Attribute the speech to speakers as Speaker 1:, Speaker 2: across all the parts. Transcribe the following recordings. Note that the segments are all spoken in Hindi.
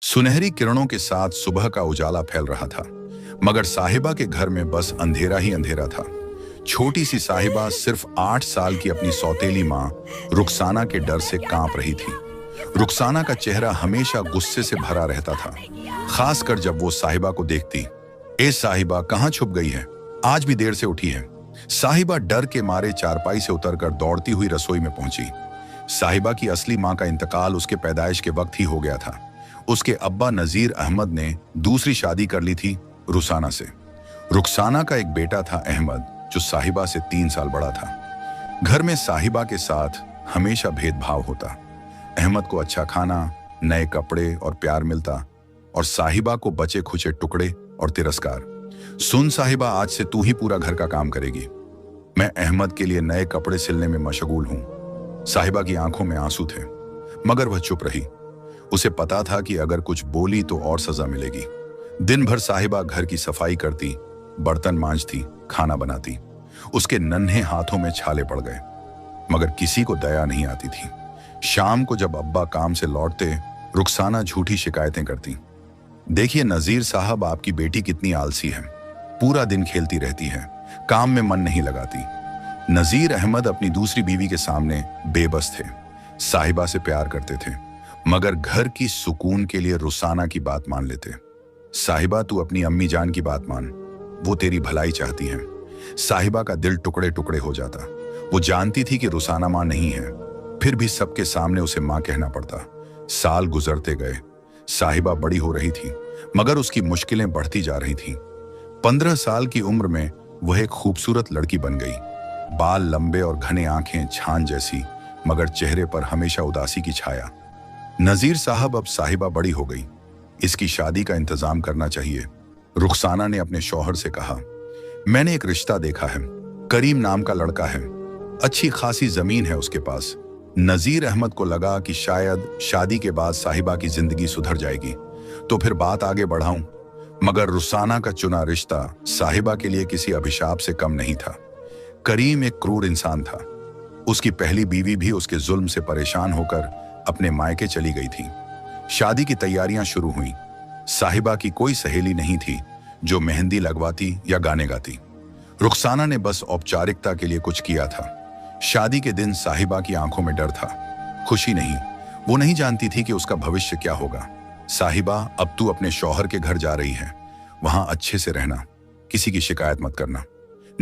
Speaker 1: सुनहरी किरणों के साथ सुबह का उजाला फैल रहा था, मगर साहिबा के घर में बस अंधेरा ही अंधेरा था। छोटी सी साहिबा सिर्फ 8 साल की अपनी सौतेली माँ रुखसाना के डर से कांप रही थी। रुखसाना का चेहरा हमेशा गुस्से से भरा रहता था, खासकर जब वो साहिबा को देखती। ए साहिबा, कहाँ छुप गई है? आज भी देर से उठी है। साहिबा डर के मारे चारपाई से उतरकर दौड़ती हुई रसोई में पहुंची। साहिबा की असली माँ का इंतकाल उसके पैदाइश के वक्त ही हो गया था। उसके अब्बा नजीर अहमद ने दूसरी शादी कर ली थी रुखसाना से। रुखसाना का एक बेटा था अहमद, जो साहिबा से 3 साल बड़ा था। घर में साहिबा के साथ हमेशा भेदभाव होता। अहमद को अच्छा खाना, नए कपड़े और प्यार मिलता, और साहिबा को बचे खुचे टुकड़े और तिरस्कार। सुन साहिबा, आज से तू ही पूरा घर का काम करेगी। मैं अहमद के लिए नए कपड़े सिलने में मशगूल हूं। साहिबा की आंखों में आंसू थे, मगर वह चुप रही। उसे पता था कि अगर कुछ बोली तो और सजा मिलेगी। दिन भर साहिबा घर की सफाई करती, बर्तन मांजती, खाना बनाती। उसके नन्हे हाथों में छाले पड़ गए, मगर किसी को दया नहीं आती थी। शाम को जब अब्बा काम से लौटते, रुखसाना झूठी शिकायतें करती। देखिए नजीर साहब, आपकी बेटी कितनी आलसी है, पूरा दिन खेलती रहती है, काम में मन नहीं लगाती। नजीर अहमद अपनी दूसरी बीवी के सामने बेबस थे। साहिबा से प्यार करते थे, मगर घर की सुकून के लिए रुखसाना की बात मान लेते। साहिबा, तू अपनी अम्मी जान की बात मान, वो तेरी भलाई चाहती हैं। साहिबा का दिल टुकड़े टुकड़े हो जाता। वो जानती थी कि रुखसाना माँ नहीं है, फिर भी सबके सामने उसे माँ कहना पड़ता। साल गुजरते गए। साहिबा बड़ी हो रही थी, मगर उसकी मुश्किलें बढ़ती जा रही थीं। 15 साल की उम्र में वह एक खूबसूरत लड़की बन गई। बाल लंबे और घने, आंखें छान जैसी, मगर चेहरे पर हमेशा उदासी की छाया। नजीर साहब, अब साहिबा बड़ी हो गई, इसकी शादी का इंतजाम करना चाहिए। रुखसाना ने अपने शौहर से कहा। मैंने एक रिश्ता देखा है, करीम नाम का लड़का है, अच्छी खासी जमीन है उसके पास। नजीर अहमद को लगा कि शायद शादी के बाद साहिबा की जिंदगी सुधर जाएगी, तो फिर बात आगे बढ़ाऊं। मगर रुखसाना का चुना रिश्ता साहिबा के लिए किसी अभिशाप से कम नहीं था। करीम एक क्रूर इंसान था। उसकी पहली बीवी भी उसके जुल्म से परेशान होकर अपने मायके चली गई थी। शादी की तैयारियां शुरू हुई। साहिबा की कोई सहेली नहीं थी जो मेहंदी लगवाती या गाने गाती। रुखसाना ने बस औपचारिकता के लिए कुछ किया था। शादी के दिन साहिबा की आंखों में डर था, खुशी नहीं। वो नहीं जानती थी कि उसका भविष्य क्या होगा। साहिबा, अब तू अपने शौहर के घर जा रही है, वहां अच्छे से रहना, किसी की शिकायत मत करना।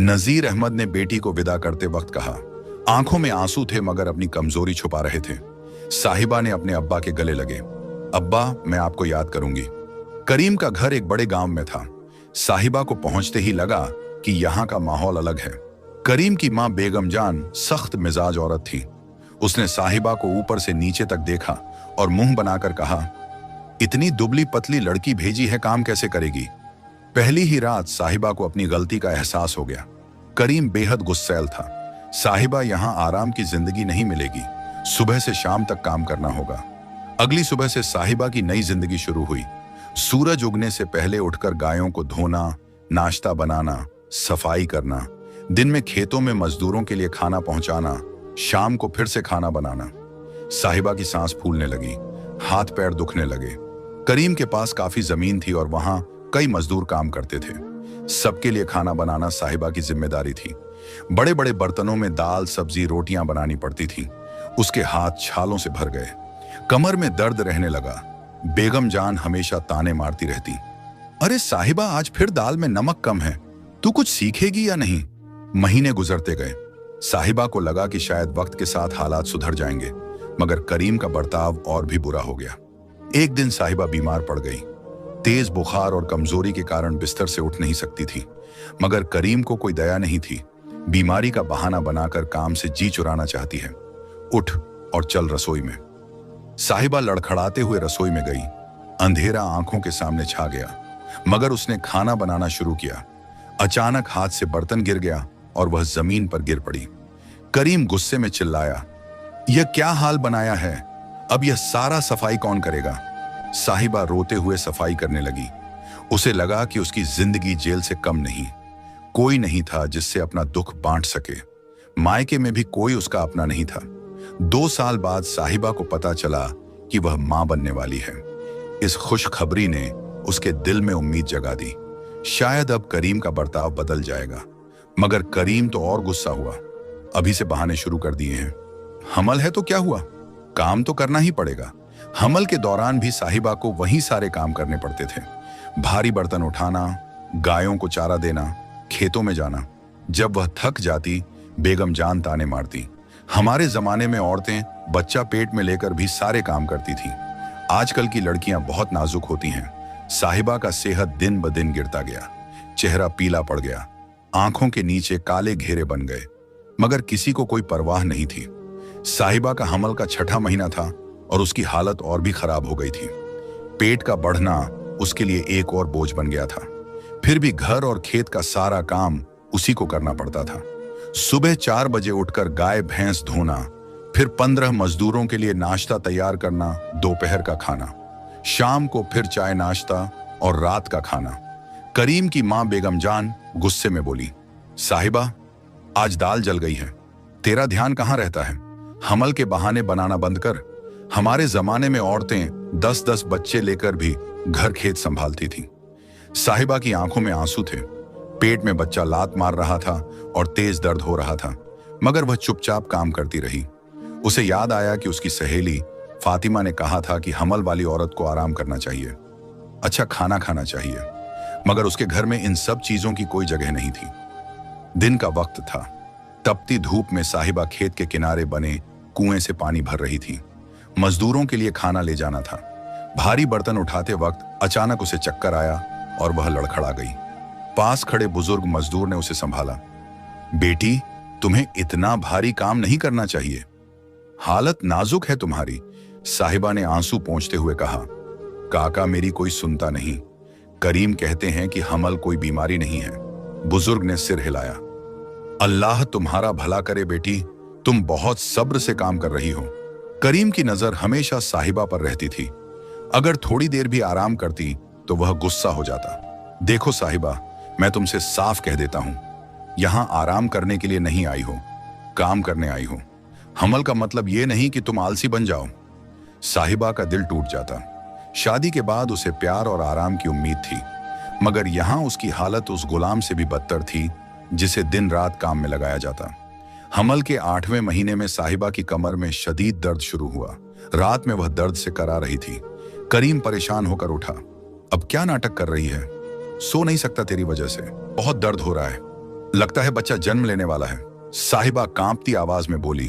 Speaker 1: नजीर अहमद ने बेटी को विदा करते वक्त कहा। आंखों में आंसू थे, मगर अपनी कमजोरी छुपा रहे थे। साहिबा ने अपने अब्बा के गले लगे। अब्बा, मैं आपको याद करूंगी। करीम का घर एक बड़े गांव में था। साहिबा को पहुंचते ही लगा कि यहाँ का माहौल अलग है। करीम की माँ बेगम जान सख्त मिजाज औरत थी। उसने साहिबा को ऊपर से नीचे तक देखा और मुंह बनाकर कहा, इतनी दुबली पतली लड़की भेजी है, काम कैसे करेगी? पहली ही रात साहिबा को अपनी गलती का एहसास हो गया। करीम बेहद गुस्सैल था। साहिबा, यहाँ आराम की जिंदगी नहीं मिलेगी, सुबह से शाम तक काम करना होगा। अगली सुबह से साहिबा की नई जिंदगी शुरू हुई। सूरज उगने से पहले उठकर गायों को धोना, नाश्ता बनाना, सफाई करना, दिन में खेतों में मजदूरों के लिए खाना पहुंचाना, शाम को फिर से खाना बनाना। साहिबा की सांस फूलने लगी, हाथ पैर दुखने लगे। करीम के पास काफी जमीन थी और वहां कई मजदूर काम करते थे। सबके लिए खाना बनाना साहिबा की जिम्मेदारी थी। बड़े बड़े बर्तनों में दाल, सब्जी, रोटियां बनानी पड़ती थी। उसके हाथ छालों से भर गए, कमर में दर्द रहने लगा। बेगम जान हमेशा ताने मारती रहती। अरे साहिबा, आज फिर दाल में नमक कम है, तू कुछ सीखेगी या नहीं? महीने गुजरते गए। साहिबा को लगा कि शायद वक्त के साथ हालात सुधर जाएंगे, मगर करीम का बर्ताव और भी बुरा हो गया। एक दिन साहिबा बीमार पड़ गई। तेज बुखार और कमजोरी के कारण बिस्तर से उठ नहीं सकती थी, मगर करीम को कोई दया नहीं थी। बीमारी का बहाना बनाकर काम से जी चुराना चाहती है। उठ और चल रसोई में। साहिबा लड़खड़ाते हुए रसोई में गई। अंधेरा आंखों के सामने छा गया, मगर उसने खाना बनाना शुरू किया। अचानक हाथ से बर्तन गिर गया और वह जमीन पर गिर पड़ी। करीम गुस्से में चिल्लाया, यह क्या हाल बनाया है? अब यह सारा सफाई कौन करेगा? साहिबा रोते हुए सफाई करने लगी। उसे लगा कि उसकी जिंदगी जेल से कम नहीं। कोई नहीं था जिससे अपना दुख बांट सके। मायके में भी कोई उसका अपना नहीं था। 2 साल बाद साहिबा को पता चला कि वह मां बनने वाली है। इस खुशखबरी ने उसके दिल में उम्मीद जगा दी। शायद अब करीम का बर्ताव बदल जाएगा। मगर करीम तो और गुस्सा हुआ। अभी से बहाने शुरू कर दिए हैं। हमल है तो क्या हुआ, काम तो करना ही पड़ेगा। हमल के दौरान भी साहिबा को वही सारे काम करने पड़ते थे। भारी बर्तन उठाना, गायों को चारा देना, खेतों में जाना। जब वह थक जाती, बेगम जान ताने मारती। हमारे जमाने में औरतें बच्चा पेट में लेकर भी सारे काम करती थीं। आजकल की लड़कियां बहुत नाजुक होती हैं। साहिबा का सेहत दिन ब दिन गिरता गया। चेहरा पीला पड़ गया, आंखों के नीचे काले घेरे बन गए। मगर किसी को कोई परवाह नहीं थी। साहिबा का हमल का 6ठा महीना था और उसकी हालत और भी खराब हो गई थी। पेट का बढ़ना उसके लिए एक और बोझ बन गया था। फिर भी घर और खेत का सारा काम उसी को करना पड़ता था। सुबह 4 बजे उठकर गाय भैंस धोना, फिर 15 मजदूरों के लिए नाश्ता तैयार करना, दोपहर का खाना, शाम को फिर चाय नाश्ता और रात का खाना। करीम की मां बेगम जान गुस्से में बोली, साहिबा आज दाल जल गई है, तेरा ध्यान कहाँ रहता है? हमल के बहाने बनाना बंद कर। हमारे जमाने में औरतें 10-10 बच्चे लेकर भी घर खेत संभालती थीं। साहिबा की आंखों में आंसू थे। पेट में बच्चा लात मार रहा था और तेज दर्द हो रहा था। मगर वह चुपचाप काम करती रही। उसे याद आया कि उसकी सहेली फातिमा ने कहा था कि हमल वाली औरत को आराम करना चाहिए, अच्छा खाना खाना चाहिए। मगर उसके घर में इन सब चीजों की कोई जगह नहीं थी। दिन का वक्त था। तपती धूप में साहिबा खेत के किनारे बने कुएं से पानी भर रही थी। मजदूरों के लिए खाना ले जाना था। भारी बर्तन उठाते वक्त अचानक उसे चक्कर आया और वह लड़खड़ा गई। पास खड़े बुजुर्ग मजदूर ने उसे संभाला। बेटी, तुम्हें इतना भारी काम नहीं करना चाहिए, हालत नाजुक है तुम्हारी। साहिबा ने आंसू पोंछते हुए कहा, काका मेरी कोई सुनता नहीं। करीम कहते हैं कि हमल कोई बीमारी नहीं है। बुजुर्ग ने सिर हिलाया। अल्लाह तुम्हारा भला करे बेटी, तुम बहुत सब्र से काम कर रही हो। करीम की नजर हमेशा साहिबा पर रहती थी। अगर थोड़ी देर भी आराम करती तो वह गुस्सा हो जाता। देखो साहिबा, मैं तुमसे साफ कह देता हूं, यहां आराम करने के लिए नहीं आई हो, काम करने आई हो। हमल का मतलब यह नहीं कि तुम आलसी बन जाओ। साहिबा का दिल टूट जाता। शादी के बाद उसे प्यार और आराम की उम्मीद थी, मगर यहां उसकी हालत उस गुलाम से भी बदतर थी जिसे दिन रात काम में लगाया जाता। हमल के 8वें महीने में साहिबा की कमर में शदीद दर्द शुरू हुआ। रात में वह दर्द से करा रही थी। करीम परेशान होकर उठा। अब क्या नाटक कर रही है? सो नहीं सकता तेरी वजह से, बहुत दर्द हो रहा है, लगता है बच्चा जन्म लेने वाला है। साहिबा कांपती आवाज में बोली,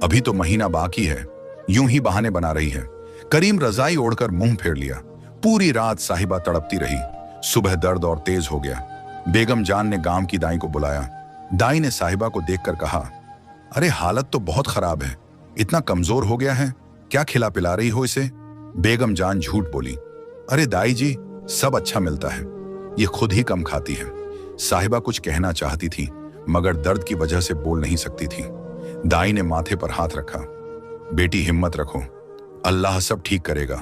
Speaker 1: अभी तो महीना बाकी है। यूं ही बहाने बना रही है। करीम रजाई ओढ़कर मुंह फेर लिया। पूरी रात साहिबा तड़पती रही। सुबह दर्द और तेज हो गया। बेगम जान ने गांव की दाई को बुलाया। दाई ने साहिबा को देखकर कहा, अरे हालत तो बहुत खराब है, इतना कमजोर हो गया है, क्या खिला पिला रही हो इसे? बेगम जान झूठ बोली, अरे दाई जी, सब अच्छा मिलता है, ये खुद ही कम खाती है। साहिबा कुछ कहना चाहती थी मगर दर्द की वजह से बोल नहीं सकती थी। दाई ने माथे पर हाथ रखा। बेटी हिम्मत रखो, अल्लाह सब ठीक करेगा।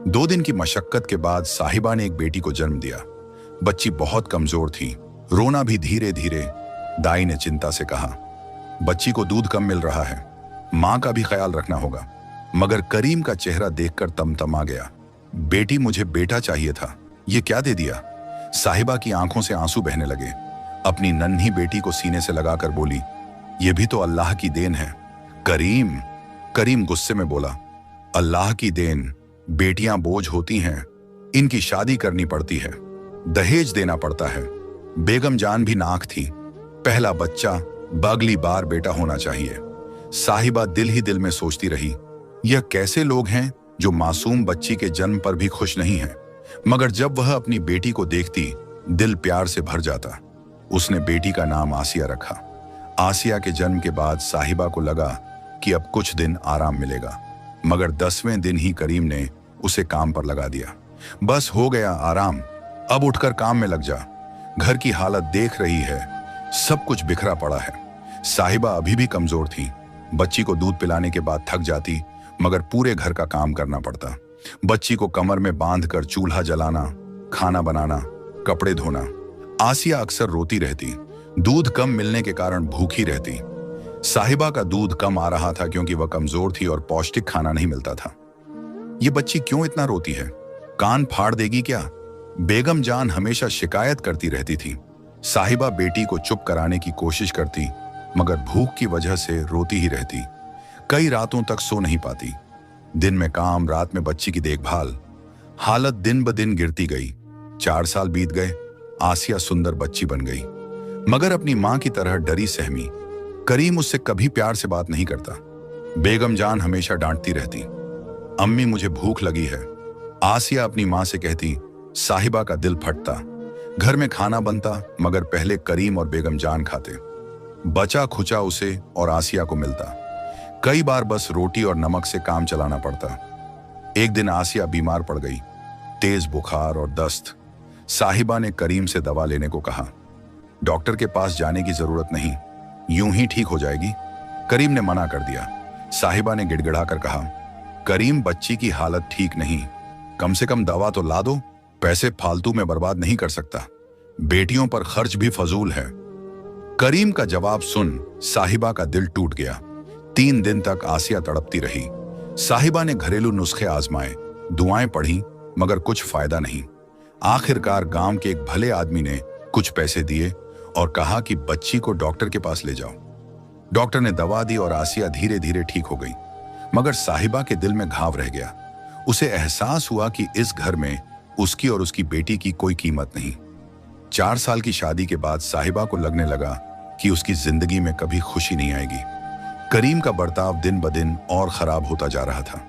Speaker 1: 2 दिन की मशक्कत के बाद साहिबा ने एक बेटी को जन्म दिया। बच्ची बहुत कमजोर थी, रोना भी धीरे धीरे। दाई ने चिंता से कहा, बच्ची को दूध कम मिल रहा है, मां का भी ख्याल रखना होगा। मगर करीम का चेहरा देखकर तमतमा गया। बेटी, मुझे बेटा चाहिए था, ये क्या दे दिया? साहिबा की आंखों से आंसू बहने लगे। अपनी नन्ही बेटी को सीने से लगाकर बोली, यह भी तो अल्लाह की देन है। करीम गुस्से में बोला, अल्लाह की देन? बेटियां बोझ होती हैं, इनकी शादी करनी पड़ती है, दहेज देना पड़ता है। बेगम जान भी नाक थी। पहला बच्चा, अगली बार बेटा होना चाहिए। साहिबा दिल ही दिल में सोचती रही, यह कैसे लोग हैं जो मासूम बच्ची के जन्म पर भी खुश नहीं हैं। मगर जब वह अपनी बेटी को देखती, दिल प्यार से भर जाता। उसने बेटी का नाम आसिया रखा। आसिया के जन्म के बाद साहिबा को लगा कि अब कुछ दिन आराम मिलेगा। मगर 10वें दिन ही करीम ने उसे काम पर लगा दिया। बस हो गया आराम, अब उठकर काम में लग जा। घर की हालत देख रही है, सब कुछ बिखरा पड़ा है। साहिबा अभी भी कमजोर थी। बच्ची को दूध पिलाने के बाद थक जाती, मगर पूरे घर का काम करना पड़ता। बच्ची को कमर में बांधकर चूल्हा जलाना, खाना बनाना, कपड़े धोना। आसिया अक्सर रोती रहती, दूध कम मिलने के कारण भूखी रहती। साहिबा का दूध कम आ रहा था क्योंकि वह कमजोर थी और पौष्टिक खाना नहीं मिलता था। ये बच्ची क्यों इतना रोती है? कान फाड़ देगी क्या? बेगम जान हमेशा शिकायत करती रहती थी। साहिबा बेटी को चुप कराने की कोशिश करती, मगर भूख की वजह से रोती ही रहती। कई रातों तक सो नहीं पाती। दिन में काम, रात में बच्ची की देखभाल। हालत दिन ब दिन गिरती गई। 4 साल बीत गए। आसिया सुंदर बच्ची बन गई, मगर अपनी मां की तरह डरी सहमी। करीम उससे कभी प्यार से बात नहीं करता। बेगम जान हमेशा डांटती रहती। अम्मी मुझे भूख लगी है, आसिया अपनी मां से कहती। साहिबा का दिल फटता। घर में खाना बनता, मगर पहले करीम और बेगम जान खाते। बचा खुचा उसे और आसिया को मिलता। कई बार बस रोटी और नमक से काम चलाना पड़ता। एक दिन आसिया बीमार पड़ गई, तेज बुखार और दस्त। साहिबा ने करीम से दवा लेने को कहा। डॉक्टर के पास जाने की जरूरत नहीं, यूं ही ठीक हो जाएगी। करीम ने मना कर दिया। साहिबा ने गिड़गिड़ाकर कहा, करीम बच्ची की हालत ठीक नहीं, कम से कम दवा तो ला दो। पैसे फालतू में बर्बाद नहीं कर सकता, बेटियों पर खर्च भी फजूल है। करीम का जवाब सुन साहिबा का दिल टूट गया। 3 दिन तक आसिया तड़पती रही। साहिबा ने घरेलू नुस्खे आजमाए, दुआएं पढ़ी, मगर कुछ फायदा नहीं। आखिरकार गांव के एक भले आदमी ने कुछ पैसे दिए और कहा कि बच्ची को डॉक्टर के पास ले जाओ। डॉक्टर ने दवा दी और आसिया धीरे धीरे ठीक हो गई, मगर साहिबा के दिल में घाव रह गया। उसे एहसास हुआ कि इस घर में उसकी और उसकी बेटी की कोई कीमत नहीं। 4 साल की शादी के बाद साहिबा को लगने लगा कि उसकी जिंदगी में कभी खुशी नहीं आएगी। करीम का बर्ताव दिन ब दिन और खराब होता जा रहा था।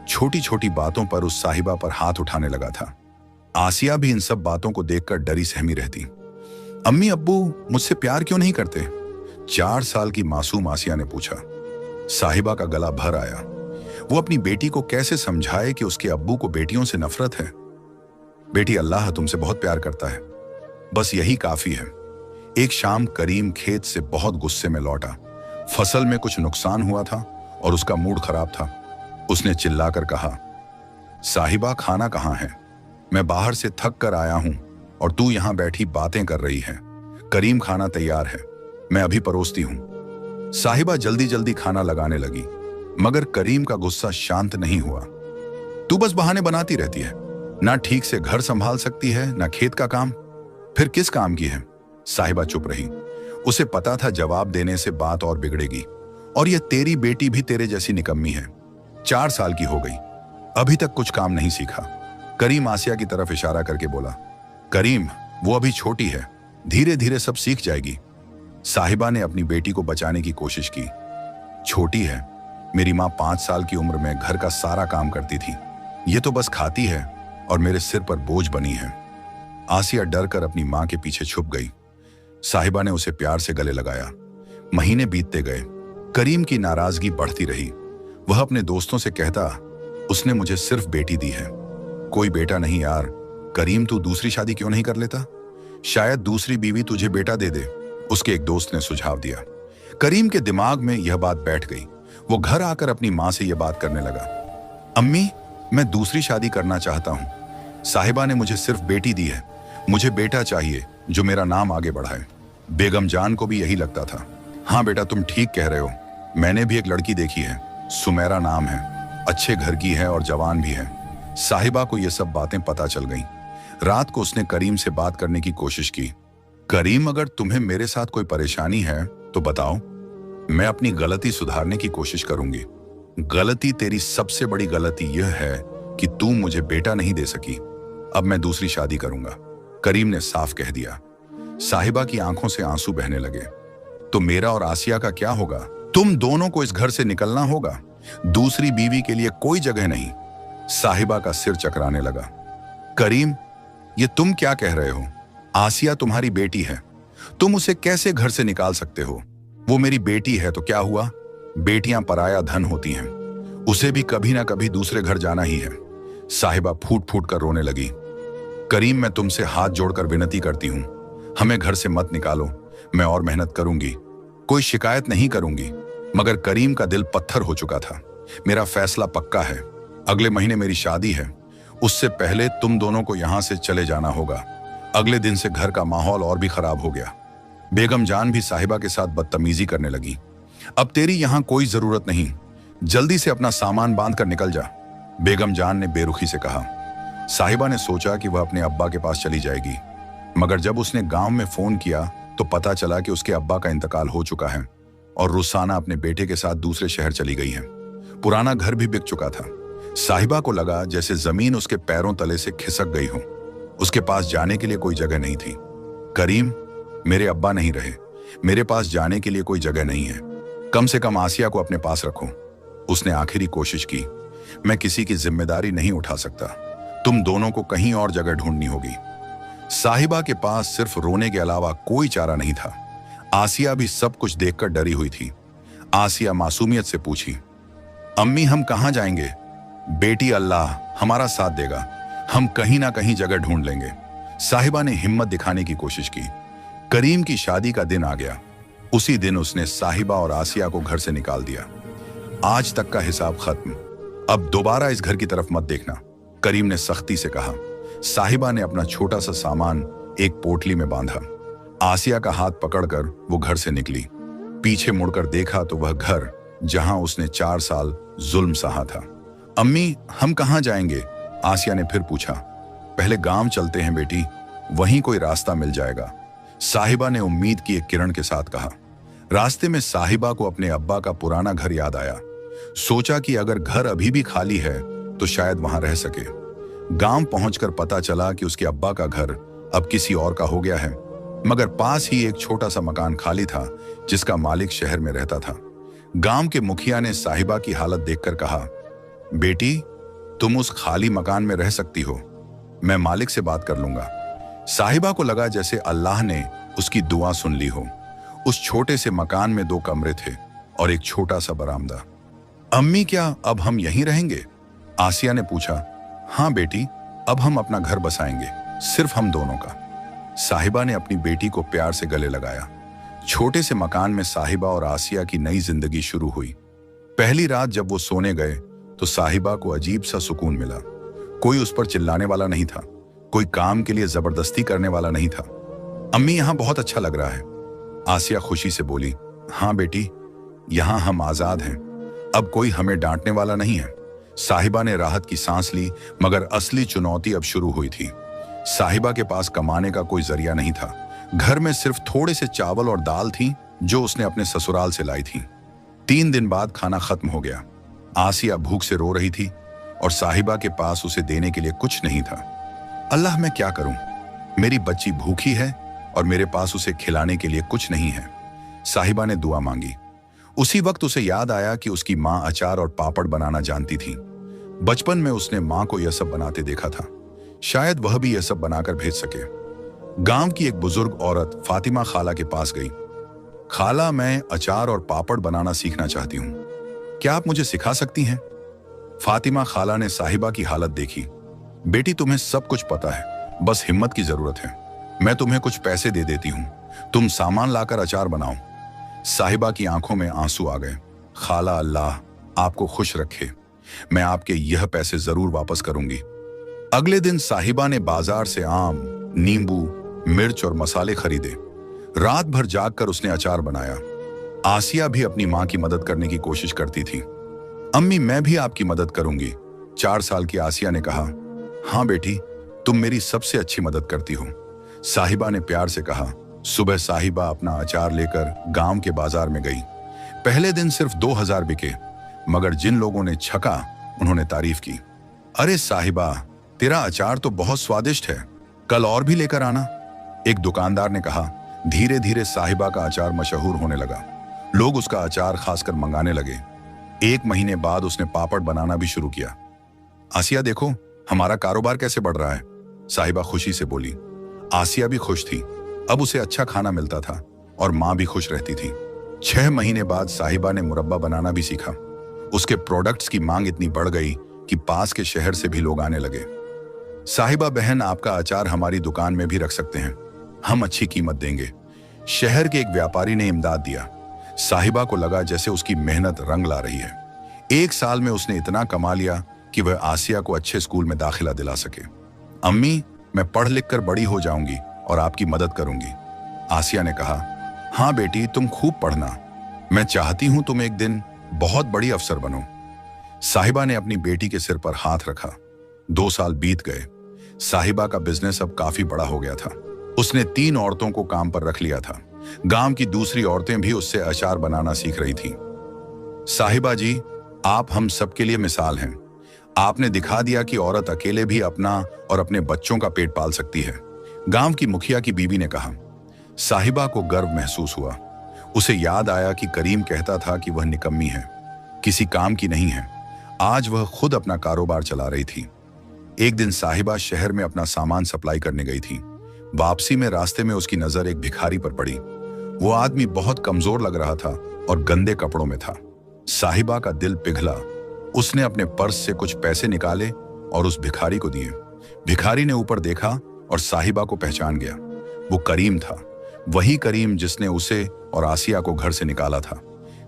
Speaker 1: छोटी छोटी बातों पर उस साहिबा पर हाथ उठाने लगा था। आसिया भी इन सब बातों को देखकर डरी सहमी रहती। अम्मी अब्बू मुझसे प्यार क्यों नहीं करते? 4 साल की मासूम आसिया ने पूछा। साहिबा का गला भर आया। वो अपनी बेटी को कैसे समझाए कि उसके अब्बू को बेटियों से नफरत है। बेटी, अल्लाह तुमसे बहुत प्यार करता है, बस यही काफी है। एक शाम करीम खेत से बहुत गुस्से में लौटा। फसल में कुछ नुकसान हुआ था और उसका मूड खराब था। उसने चिल्लाकर कहा, साहिबा खाना कहाँ है? मैं बाहर से थक कर आया हूं और तू यहां बैठी बातें कर रही है। करीम खाना तैयार है, मैं अभी परोसती हूं। साहिबा जल्दी जल्दी खाना लगाने लगी, मगर करीम का गुस्सा शांत नहीं हुआ। तू बस बहाने बनाती रहती है, ना ठीक से घर संभाल सकती है ना खेत का काम, फिर किस काम की है? साहिबा चुप रही। उसे पता था जवाब देने से बात और बिगड़ेगी, और यह तेरी बेटी भी तेरे जैसी निकम्मी है। 4 साल की हो गई, अभी तक कुछ काम नहीं सीखा। करीम आसिया की तरफ इशारा करके बोला, करीम वो अभी छोटी है, धीरे धीरे सब सीख जाएगी। साहिबा ने अपनी बेटी को बचाने की कोशिश की। छोटी है, मेरी माँ 5 साल की उम्र में घर का सारा काम करती थी, ये तो बस खाती है और मेरे सिर पर बोझ बनी है। आसिया डर कर अपनी माँ के पीछे छुप गई। साहिबा ने उसे प्यार से गले लगाया। महीने बीतते गए, करीम की नाराजगी बढ़ती रही। वह अपने दोस्तों से कहता, उसने मुझे सिर्फ बेटी दी है, कोई बेटा नहीं यार। करीम तू दूसरी शादी क्यों नहीं कर लेता? शायद दूसरी बीवी तुझे बेटा दे दे, उसके एक दोस्त ने सुझाव दिया। करीम के दिमाग में यह बात बैठ गई। वो घर आकर अपनी माँ से यह बात करने लगा, अम्मी मैं दूसरी शादी करना चाहता हूँ। साहिबा ने मुझे सिर्फ बेटी दी है, मुझे बेटा चाहिए जो मेरा नाम आगे बढ़ाए। बेगम जान को भी यही लगता था। हाँ बेटा तुम ठीक कह रहे हो, मैंने भी एक लड़की देखी है, सुमेरा नाम है, अच्छे घर की है और जवान भी है। साहिबा को ये सब बातें पता चल गईं। रात को उसने करीम से बात करने की कोशिश की। करीम अगर तुम्हें मेरे साथ कोई परेशानी है तो बताओ, मैं अपनी गलती सुधारने की कोशिश करूंगी। गलती तेरी सबसे बड़ी गलती यह है कि तू मुझे बेटा नहीं दे सकी। अब मैं दूसरी शादी करूंगा, करीम ने साफ कह दिया। साहिबा की आंखों से आंसू बहने लगे। तो मेरा और आसिया का क्या होगा? तुम दोनों को इस घर से निकलना होगा, दूसरी बीवी के लिए कोई जगह नहीं। साहिबा का सिर चकराने लगा। करीम ये तुम क्या कह रहे हो? आसिया तुम्हारी बेटी है, तुम उसे कैसे घर से निकाल सकते हो? वो मेरी बेटी है तो क्या हुआ? बेटियां पराया धन होती हैं, उसे भी कभी ना कभी दूसरे घर जाना ही है। साहिबा फूट फूट कर रोने लगी। करीम मैं तुमसे हाथ जोड़कर विनती करती हूं, हमें घर से मत निकालो, मैं और मेहनत करूंगी, कोई शिकायत नहीं करूंगी। मगर करीम का दिल पत्थर हो चुका था। मेरा फैसला पक्का है, अगले महीने मेरी शादी है, उससे पहले तुम दोनों को यहां से चले जाना होगा। अगले दिन से घर का माहौल और भी खराब हो गया। बेगम जान भी साहिबा के साथ बदतमीजी करने लगी। अब तेरी यहां कोई जरूरत नहीं, जल्दी से अपना सामान बांध कर निकल जा, बेगम जान ने बेरुखी से कहा। साहिबा ने सोचा कि वह अपने अब्बा के पास चली जाएगी, मगर जब उसने गांव में फोन किया तो पता चला कि उसके अब्बा का इंतकाल हो चुका है और रुखसाना अपने बेटे के साथ दूसरे शहर चली गई है। पुराना घर भी बिक चुका था। साहिबा को लगा जैसे जमीन उसके पैरों तले से खिसक गई हो। उसके पास जाने के लिए कोई जगह नहीं थी। करीम, मेरे अब्बा नहीं रहे, मेरे पास जाने के लिए कोई जगह नहीं है, कम से कम आसिया को अपने पास रखो। उसने आखिरी कोशिश की। मैं किसी की जिम्मेदारी नहीं उठा सकता, तुम दोनों को कहीं और जगह ढूंढनी होगी। साहिबा के पास सिर्फ रोने के अलावा कोई चारा नहीं था। आसिया भी सब कुछ देखकर डरी हुई थी। आसिया मासूमियत से पूछी, अम्मी हम कहां जाएंगे? बेटी, अल्लाह हमारा साथ देगा, हम कहीं ना कहीं जगह ढूंढ लेंगे। साहिबा ने हिम्मत दिखाने की कोशिश की। करीम की शादी का दिन आ गया। उसी दिन उसने साहिबा और आसिया को घर से निकाल दिया। आज तक का हिसाब खत्म, अब दोबारा इस घर की तरफ मत देखना, करीम ने सख्ती से कहा। साहिबा ने अपना छोटा सा सामान एक पोटली में बांधा। आसिया का हाथ पकड़कर वो घर से निकली। पीछे मुड़कर देखा तो वह घर जहां उसने 4 साल जुल्म सहा था। अम्मी हम कहां जाएंगे? आसिया ने फिर पूछा। पहले गांव चलते हैं बेटी, वहीं कोई रास्ता मिल जाएगा, साहिबा ने उम्मीद की एक किरण के साथ कहा। रास्ते में साहिबा को अपने अब्बा का पुराना घर याद आया। सोचा कि अगर घर अभी भी खाली है तो शायद वहां रह सके। गांव पहुंचकर पता चला कि उसके अब्बा का घर अब किसी और का हो गया है, मगर पास ही एक छोटा सा मकान खाली था जिसका मालिक शहर में रहता था। गांव के मुखिया ने साहिबा की हालत देखकर कहा, बेटी तुम उस खाली मकान में रह सकती हो, मैं मालिक से बात कर लूंगा। साहिबा को लगा जैसे अल्लाह ने उसकी दुआ सुन ली हो। उस छोटे से मकान में 2 कमरे थे और एक छोटा सा बरामदा। अम्मी क्या अब हम यहीं रहेंगे? आसिया ने पूछा। हाँ बेटी, अब हम अपना घर बसाएंगे, सिर्फ हम दोनों का। साहिबा ने अपनी बेटी को प्यार से गले लगाया। छोटे से मकान में साहिबा और आसिया की नई जिंदगी शुरू हुई। पहली रात जब वो सोने गए तो साहिबा को अजीब सा सुकून मिला। कोई उस पर चिल्लाने वाला नहीं था, कोई काम के लिए जबरदस्ती करने वाला नहीं था। अम्मी यहाँ बहुत अच्छा लग रहा है, आसिया खुशी से बोली। हाँ बेटी, यहाँ हम आजाद हैं, अब कोई हमें डांटने वाला नहीं है। साहिबा ने राहत की सांस ली, मगर असली चुनौती अब शुरू हुई थी। साहिबा के पास कमाने का कोई जरिया नहीं था। घर में सिर्फ थोड़े से चावल और दाल थी जो उसने अपने ससुराल से लाई थी। 3 दिन बाद खाना खत्म हो गया। आसिया भूख से रो रही थी और साहिबा के पास उसे देने के लिए कुछ नहीं था। अल्लाह मैं क्या करूं, मेरी बच्ची भूखी है और मेरे पास उसे खिलाने के लिए कुछ नहीं है। साहिबा ने दुआ मांगी। उसी वक्त उसे याद आया कि उसकी माँ अचार और पापड़ बनाना जानती थी। बचपन में उसने माँ को यह सब बनाते देखा था, शायद वह भी यह सब बनाकर भेज सके। गांव की एक बुजुर्ग औरत फातिमा खाला के पास गई। खाला, मैं अचार और पापड़ बनाना सीखना चाहती हूँ, क्या आप मुझे सिखा सकती हैं? फातिमा खाला ने साहिबा की हालत देखी। बेटी तुम्हें सब कुछ पता है, बस हिम्मत की जरूरत है। मैं तुम्हें कुछ पैसे दे देती हूँ, तुम सामान लाकर अचार बनाओ। साहिबा की आंखों में आंसू आ गए। खाला, अल्लाह आपको खुश रखे, मैं आपके यह पैसे जरूर वापस करूंगी। अगले दिन साहिबा ने बाजार से आम, नींबू, मिर्च और मसाले खरीदे। रात भर जागकर उसने अचार बनाया। आसिया भी अपनी मां की मदद करने की कोशिश करती थी। अम्मी मैं भी आपकी मदद करूंगी, 4 साल की आसिया ने कहा। हाँ बेटी, तुम मेरी सबसे अच्छी मदद करती हो, साहिबा ने प्यार से कहा। सुबह साहिबा अपना अचार लेकर गांव के बाजार में गई। पहले दिन सिर्फ 2000 बिके, मगर जिन लोगों ने छका उन्होंने तारीफ की। अरे साहिबा, तेरा अचार तो बहुत स्वादिष्ट है, कल और भी लेकर आना, एक दुकानदार ने कहा। धीरे धीरे साहिबा का अचार मशहूर होने लगा। लोग उसका अचार खासकर मंगाने लगे। 1 महीने बाद उसने पापड़ बनाना भी शुरू किया। आसिया देखो, हमारा कारोबार कैसे बढ़ रहा है, साहिबा खुशी से बोली। आसिया भी खुश थी, अब उसे अच्छा खाना मिलता था और मां भी खुश रहती थी। 6 महीने बाद साहिबा ने मुरब्बा बनाना भी सीखा। उसके प्रोडक्ट्स की मांग इतनी बढ़ गई कि पास के शहर से भी लोग आने लगे। साहिबा बहन, आपका अचार हमारी दुकान में भी रख सकते हैं, हम अच्छी कीमत देंगे, शहर के एक व्यापारी ने इमदाद दिया। साहिबा को लगा जैसे उसकी मेहनत रंग ला रही है। 1 साल में उसने इतना कमा लिया कि वह आसिया को अच्छे स्कूल में दाखिला दिला सके। अम्मी, मैं पढ़ लिख कर बड़ी हो जाऊंगी और आपकी मदद करूंगी, आसिया ने कहा। हाँ बेटी, तुम खूब पढ़ना, मैं चाहती हूं तुम एक दिन बहुत बड़ी अफसर बनो। साहिबा ने अपनी बेटी के सिर पर हाथ रखा। 2 साल बीत गए। साहिबा का बिजनेस अब काफी बड़ा हो गया था। उसने 3 औरतों को काम पर रख लिया था। गांव की दूसरी औरतें भी उससे अचार बनाना सीख रही थीं। साहिबा जी, आप हम सबके लिए मिसाल हैं। आपने दिखा दिया कि औरत अकेले भी अपना और अपने बच्चों का पेट पाल सकती है, गांव की मुखिया की बीवी ने कहा। साहिबा को गर्व महसूस हुआ। उसे याद आया कि करीम कहता था कि वह निकम्मी है, किसी काम की नहीं है। आज वह खुद अपना कारोबार चला रही थी। एक दिन साहिबा शहर में अपना सामान सप्लाई करने गई थी। वापसी में रास्ते में उसकी नजर एक भिखारी पर पड़ी। वो आदमी बहुत कमजोर लग रहा था और गंदे कपड़ों में था। साहिबा का दिल पिघला। उसने अपने पर्स से कुछ पैसे निकाले और उस भिखारी को दिए। भिखारी ने ऊपर देखा और साहिबा को पहचान गया। वो करीम था, वही करीम जिसने उसे और आसिया को घर से निकाला था।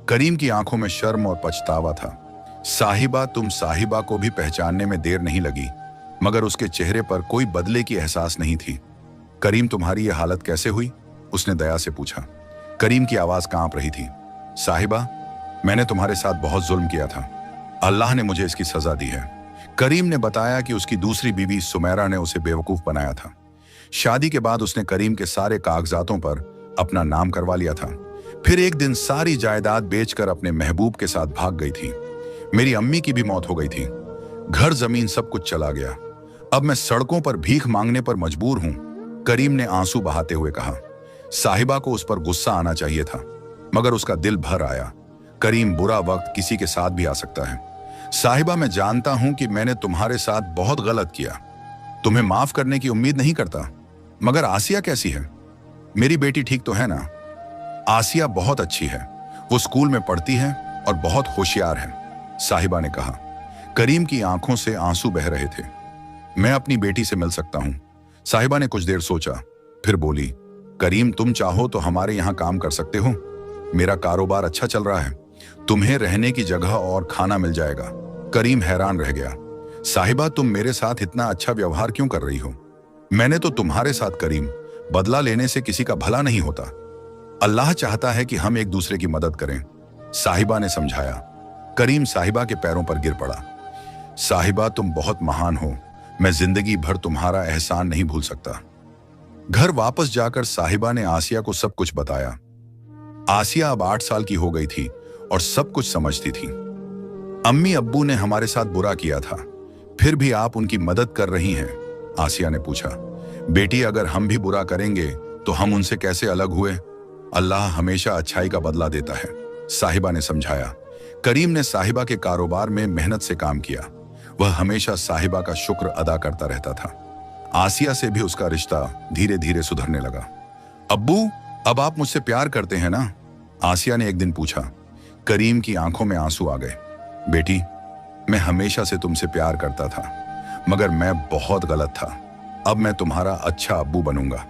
Speaker 1: करीम की आंखों में शर्म और पछतावा था। साहिबा को भी पहचानने में देर नहीं लगी, मगर उसके चेहरे पर कोई बदले की एहसास नहीं थी। करीम, तुम्हारी ये हालत कैसे हुई? उसने दया से पूछा। करीम की आवाज कांप रही थी। साहिबा, मैंने तुम्हारे साथ बहुत जुल्म किया था। अल्लाह ने मुझे इसकी सजा दी है। करीम ने बताया कि उसकी दूसरी बीवी सुमेरा ने उसे बेवकूफ बनाया था। शादी के बाद उसने करीम के सारे कागजातों पर अपना नाम करवा लिया था। फिर एक दिन सारी जायदाद बेचकर अपने महबूब के साथ भाग गई थी। मेरी अम्मी की भी मौत हो गई थी। घर जमीन सब कुछ चला गया। अब मैं सड़कों पर भीख मांगने पर मजबूर हूं, करीम ने आंसू बहाते हुए कहा। साहिबा को उस पर गुस्सा आना चाहिए था, मगर उसका दिल भर आया। करीम, बुरा वक्त किसी के साथ भी आ सकता है। साहिबा, मैं जानता हूं कि मैंने तुम्हारे साथ बहुत गलत किया। तुम्हें माफ करने की उम्मीद नहीं करता, मगर आसिया कैसी है? मेरी बेटी ठीक तो है ना? आसिया बहुत अच्छी है। वो स्कूल में पढ़ती है और बहुत होशियार है, साहिबा ने कहा। करीम की आंखों से आंसू बह रहे थे। मैं अपनी बेटी से मिल सकता हूं। साहिबा ने कुछ देर सोचा, फिर बोली, करीम, तुम चाहो तो हमारे यहां काम कर सकते हो। मेरा कारोबार अच्छा चल रहा है। तुम्हें रहने की जगह और खाना मिल जाएगा। करीम हैरान रह गया। साहिबा, तुम मेरे साथ इतना अच्छा व्यवहार क्यों कर रही हो? मैंने तो तुम्हारे साथ, करीम, बदला लेने से किसी का भला नहीं होता। अल्लाह चाहता है कि हम एक दूसरे की मदद करें, साहिबा ने समझाया। करीम साहिबा के पैरों पर गिर पड़ा। साहिबा, तुम बहुत महान हो। मैं जिंदगी भर तुम्हारा एहसान नहीं भूल सकता। घर वापस जाकर साहिबा ने आसिया को सब कुछ बताया। आसिया अब 8 साल की हो गई थी और सब कुछ समझती थी। अम्मी अब्बू ने हमारे साथ बुरा किया था, फिर भी आप उनकी मदद कर रही हैं, आसिया ने पूछा। बेटी, अगर हम भी बुरा करेंगे तो हम उनसे कैसे अलग हुए? अल्लाह हमेशा अच्छाई का बदला देता है, साहिबा ने समझाया। करीम ने साहिबा के कारोबार में मेहनत से काम किया। वह हमेशा साहिबा का शुक्र अदा करता रहता था। आसिया से भी उसका रिश्ता धीरे धीरे सुधरने लगा। अब्बू, अब आप मुझसे प्यार करते हैं ना? आसिया ने एक दिन पूछा। करीम की आंखों में आंसू आ गए। बेटी, मैं हमेशा से तुमसे प्यार करता था, मगर मैं बहुत गलत था। अब मैं तुम्हारा अच्छा अब्बू बनूंगा।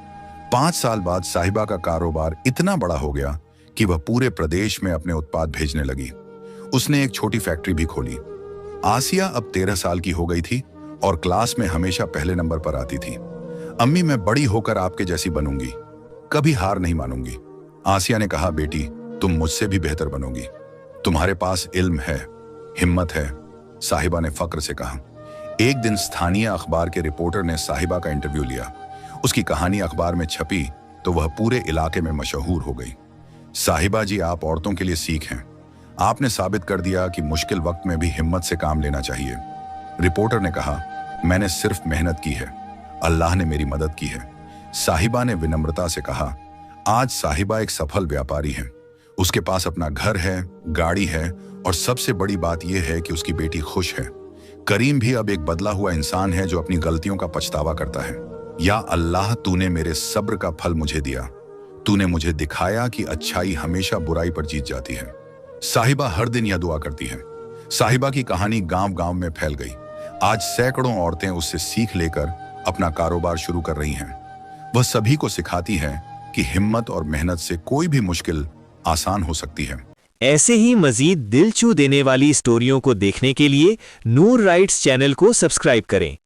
Speaker 1: 5 साल बाद साहिबा का कारोबार इतना बड़ा हो गया कि वह पूरे प्रदेश में अपने उत्पाद भेजने लगी। उसने एक छोटी फैक्ट्री भी खोली। आसिया अब 13 साल की हो गई थी और क्लास में हमेशा पहले नंबर पर आती थी। अम्मी, मैं बड़ी होकर आपके जैसी बनूंगी, कभी हार नहीं मानूंगी। आसिया ने कहा, बेटी, तुम मुझसे भी बेहतर बनोगी। तुम्हारे पास इल्म है, हिम्मत है, साहिबा ने फक्र से कहा। एक दिन स्थानीय अखबार के रिपोर्टर ने साहिबा का इंटरव्यू लिया। उसकी कहानी अखबार में छपी तो वह पूरे इलाके में मशहूर हो गई। साहिबा जी, आप औरतों के लिए सीख हैं। आपने साबित कर दिया कि मुश्किल वक्त में भी हिम्मत से काम लेना चाहिए। रिपोर्टर ने कहा, मैंने सिर्फ मेहनत की है, अल्लाह ने मेरी मदद की है। साहिबा ने विनम्रता से कहा। आज साहिबा एक सफल व्यापारी है। उसके पास अपना घर है, गाड़ी है और सबसे बड़ी बात यह है कि उसकी बेटी खुश है। करीम भी अब एक बदला हुआ इंसान है जो अपनी गलतियों का पछतावा करता है। या अल्लाह, तूने मेरे सब्र का फल मुझे दिया। तूने मुझे दिखाया कि अच्छाई हमेशा बुराई पर जीत जाती है। साहिबा हर दिन यह दुआ करती है। साहिबा की कहानी गांव-गांव में फैल गई। आज सैकड़ों औरतें उससे सीख लेकर अपना कारोबार शुरू कर रही हैं। वह सभी को सिखाती है कि हिम्मत और मेहनत से कोई भी मुश्किल आसान हो सकती है।
Speaker 2: ऐसे ही मजीद दिल छू देने वाली स्टोरियों को देखने के लिए नूर राइट्स चैनल को सब्सक्राइब करें।